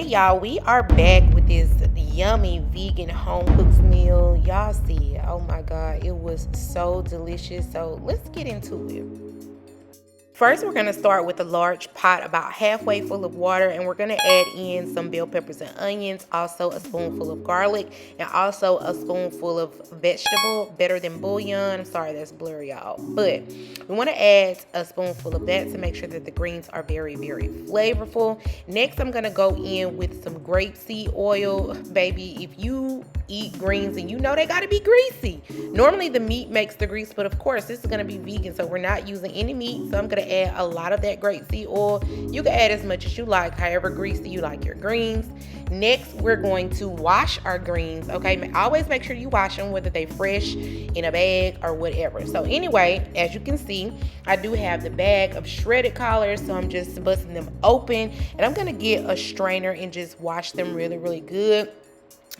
Y'all, we are back with this yummy vegan home cooked meal. Y'all see it. Oh my god, it was so delicious. So let's get into it. First, we're going to start with a large pot about halfway full of water, and we're going to add in some bell peppers and onions, also a spoonful of garlic, and also a spoonful of vegetable, better than bouillon. I'm sorry, that's blurry, y'all. But we want to add a spoonful of that to make sure that the greens are very, very flavorful. Next, I'm going to go in with some grapeseed oil. Baby, if you eat greens and you know they got to be greasy. Normally, the meat makes the grease, but of course, this is going to be vegan, so we're not using any meat, so I'm going to add a lot of that grapeseed oil. You can add as much as you like, however greasy you like your greens. Next, we're going to wash our greens, okay? Always make sure you wash them, whether they fresh, in a bag, or whatever. So anyway, as you can see, I do have the bag of shredded collards, so I'm just busting them open, and I'm going to get a strainer and just wash them really, really good.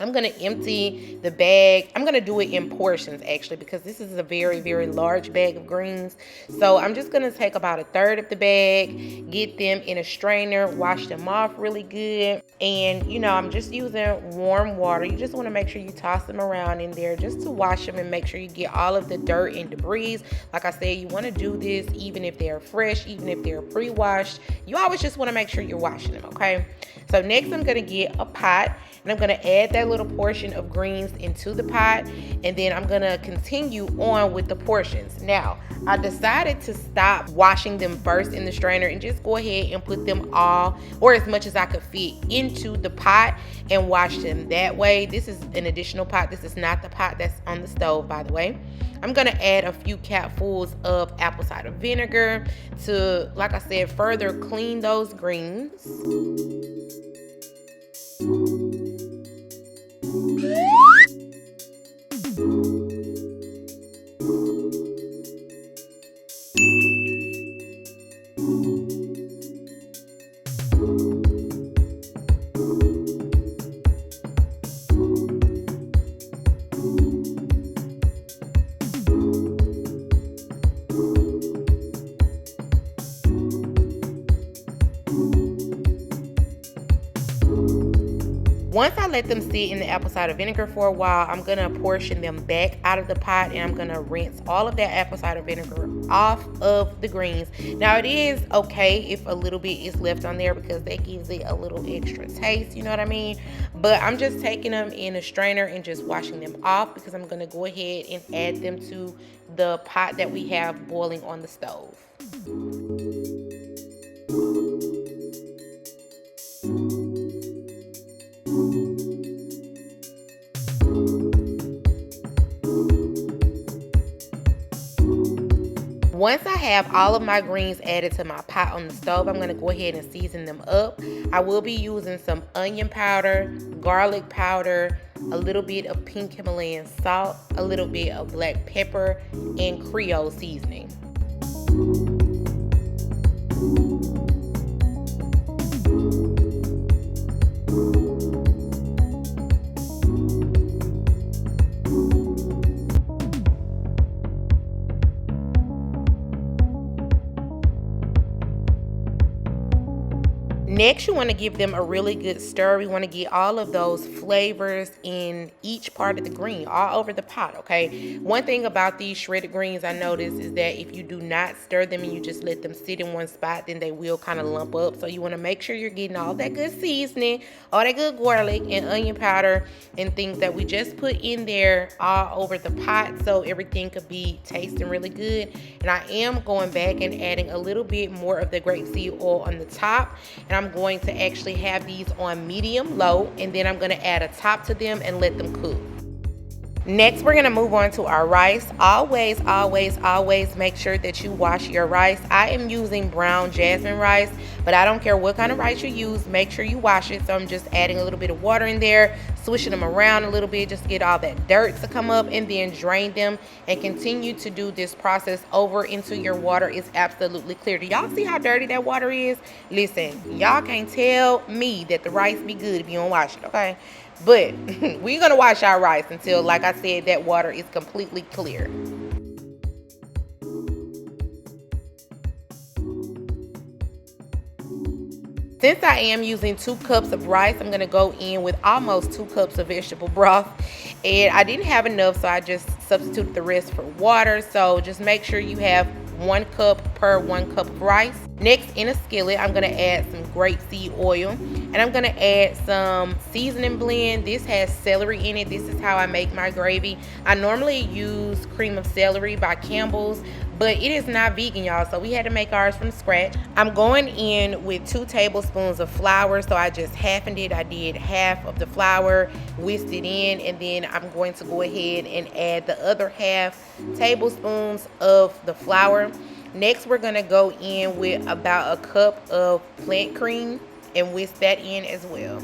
I'm going to empty the bag. I'm going to do it in portions, actually, because this is a very, very large bag of greens. So I'm just going to take about a third of the bag, get them in a strainer, wash them off really good. And, you know, I'm just using warm water. You just want to make sure you toss them around in there just to wash them and make sure you get all of the dirt and debris. Like I said, you want to do this even if they're fresh, even if they're pre-washed. You always just want to make sure you're washing them, okay? So next, I'm going to get a pot, and I'm going to add that little portion of greens into the pot, and then I'm going to continue on with the portions. Now, I decided to stop washing them first in the strainer and just go ahead and put them all, or as much as I could fit, into the pot and wash them that way. This is an additional pot. This is not the pot that's on the stove, by the way. I'm going to add a few capfuls of apple cider vinegar to, like I said, further clean those greens. Once I let them sit in the apple cider vinegar for a while, I'm going to portion them back out of the pot, and I'm going to rinse all of that apple cider vinegar off of the greens. Now, it is okay if a little bit is left on there because that gives it a little extra taste, you know what I mean? But I'm just taking them in a strainer and just washing them off because I'm going to go ahead and add them to the pot that we have boiling on the stove. Once I have all of my greens added to my pot on the stove, I'm going to go ahead and season them up. I will be using some onion powder, garlic powder, a little bit of pink Himalayan salt, a little bit of black pepper, and creole seasoning. Next, you want to give them a really good stir. We want to get all of those flavors in each part of the green, all over the pot, okay? One thing about these shredded greens I noticed is that if you do not stir them and you just let them sit in one spot, then they will kind of lump up. So you want to make sure you're getting all that good seasoning, all that good garlic and onion powder and things that we just put in there all over the pot so everything could be tasting really good. And I am going back and adding a little bit more of the grapeseed oil on the top, and I'm going to actually have these on medium low, and then I'm going to add a top to them and let them cook. Next, we're going to move on to our rice. Always make sure that you wash your rice. I am using brown jasmine rice, but I don't care what kind of rice you use. Make sure you wash it. So I'm just adding a little bit of water in there, swishing them around a little bit just to get all that dirt to come up, and then drain them and continue to do this process over until your water is absolutely clear. Do y'all see how dirty that water is? Listen, y'all can't tell me that the rice be good if you don't wash it, okay? But we're going to wash our rice until, like I said, that water is completely clear. Since I am using 2 cups of rice, I'm gonna go in with almost 2 cups of vegetable broth. And I didn't have enough, so I just substituted the rest for water. So just make sure you have 1 cup per 1 cup of rice. Next, in a skillet, I'm gonna add some grapeseed oil, and I'm gonna add some seasoning blend. This has celery in it. This is how I make my gravy. I normally use cream of celery by Campbell's, but it is not vegan, y'all, so we had to make ours from scratch. I'm going in with 2 tablespoons of flour, so I just halvened it. I did half of the flour, whisked it in, and then I'm going to go ahead and add the other half tablespoons of the flour. Next, we're gonna go in with about 1 cup of plant cream and whisk that in as well.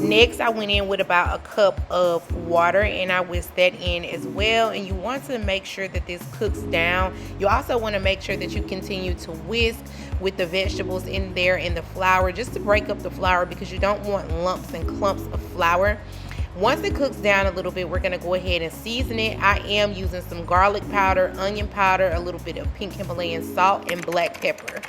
Next, I went in with about 1 cup of water and I whisked that in as well. And you want to make sure that this cooks down. You also want to make sure that you continue to whisk with the vegetables in there and the flour, just to break up the flour, because you don't want lumps and clumps of flour. Once it cooks down a little bit, we're going to go ahead and season it. I am using some garlic powder, onion powder, a little bit of pink Himalayan salt, and black pepper.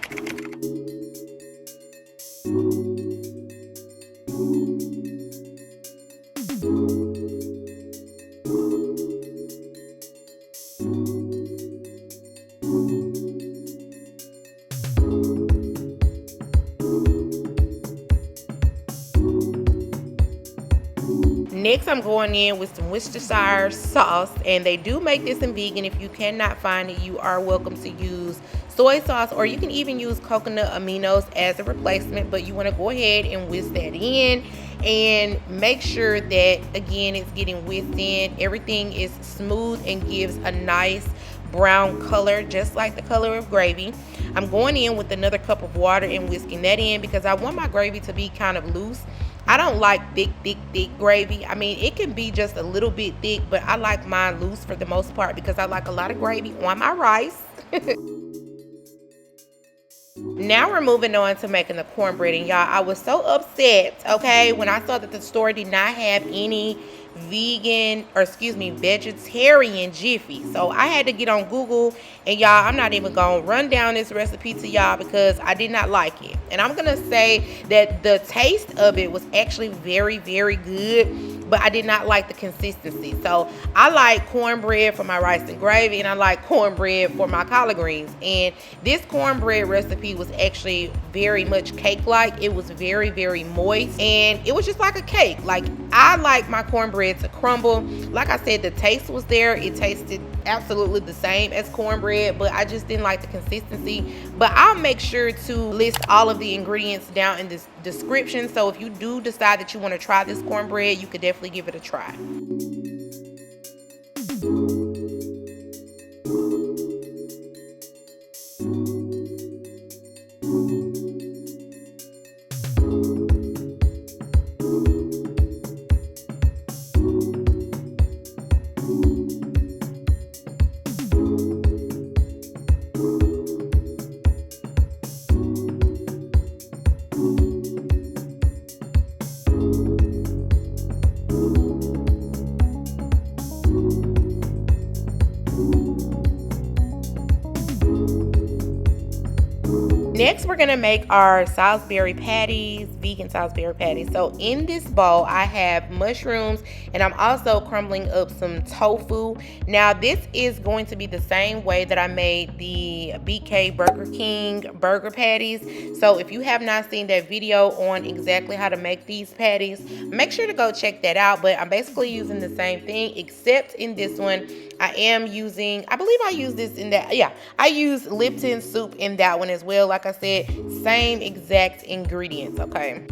Next, I'm going in with some Worcestershire sauce, and they do make this in vegan. If you cannot find it, you are welcome to use soy sauce, or you can even use coconut aminos as a replacement, but you want to go ahead and whisk that in and make sure that, again, it's getting whisked in. Everything is smooth and gives a nice brown color, just like the color of gravy. I'm going in with another cup of water and whisking that in because I want my gravy to be kind of loose. I don't like thick gravy. I mean, it can be just a little bit thick, but I like mine loose for the most part because I like a lot of gravy on my rice. Now we're moving on to making the cornbread, and y'all, I was so upset, okay, when I saw that the store did not have any vegetarian Jiffy. So I had to get on Google, and y'all, I'm not even gonna run down this recipe to y'all because I did not like it. And I'm gonna say that the taste of it was actually very, very good, but I did not like the consistency. So I like cornbread for my rice and gravy, and I like cornbread for my collard greens. And this cornbread recipe was actually very much cake-like. It was very, very moist, and it was just like a cake. Like, I like my cornbread to crumble. Like I said, the taste was there. It tasted absolutely the same as cornbread, but I just didn't like the consistency. But I'll make sure to list all of the ingredients down in this description, so if you do decide that you want to try this cornbread, you could definitely give it a try. Next, we're gonna make our Salisbury patties, vegan Salisbury patties. So in this bowl, I have mushrooms, and I'm also crumbling up some tofu. Now, this is going to be the same way that I made the BK Burger King burger patties. So if you have not seen that video on exactly how to make these patties, make sure to go check that out. But I'm basically using the same thing, except in this one, I am using, I believe I use this in that, yeah, I use Lipton soup in that one as well. Like I said, same exact ingredients, okay?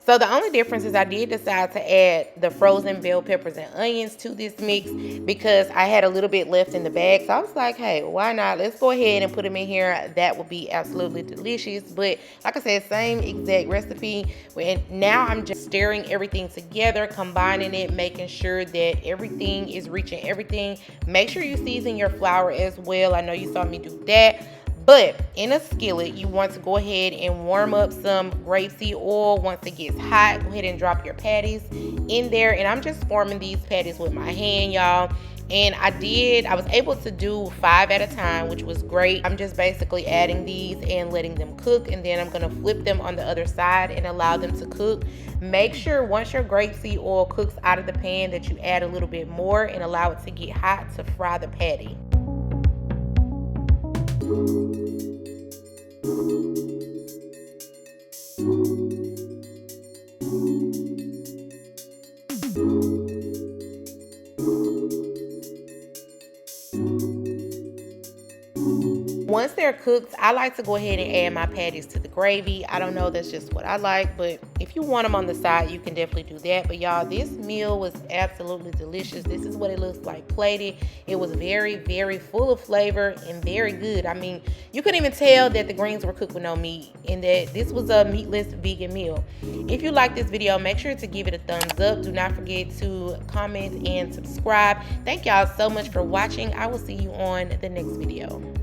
So the only difference is I did decide to add the frozen bell peppers and onions to this mix because I had a little bit left in the bag. So I was like, hey, why not? Let's go ahead and put them in here. That would be absolutely delicious. But like I said, same exact recipe. And now I'm just stirring everything together, combining it, making sure that everything is reaching everything. Make sure you season your flour as well. I know you saw me do that. But in a skillet, you want to go ahead and warm up some grapeseed oil. Once it gets hot, go ahead and drop your patties in there. And I'm just forming these patties with my hand, y'all. And I was able to do 5 at a time, which was great. I'm just basically adding these and letting them cook. And then I'm gonna flip them on the other side and allow them to cook. Make sure once your grapeseed oil cooks out of the pan that you add a little bit more and allow it to get hot to fry the patty. Once they're cooked, I like to go ahead and add my patties to the gravy. I don't know, that's just what I like, but if you want them on the side, you can definitely do that. But y'all, this meal was absolutely delicious. This is what it looks like plated. It was very, very full of flavor and very good. I mean, you couldn't even tell that the greens were cooked with no meat and that this was a meatless vegan meal. If you like this video, make sure to give it a thumbs up. Do not forget to comment and subscribe. Thank y'all so much for watching. I will see you on the next video.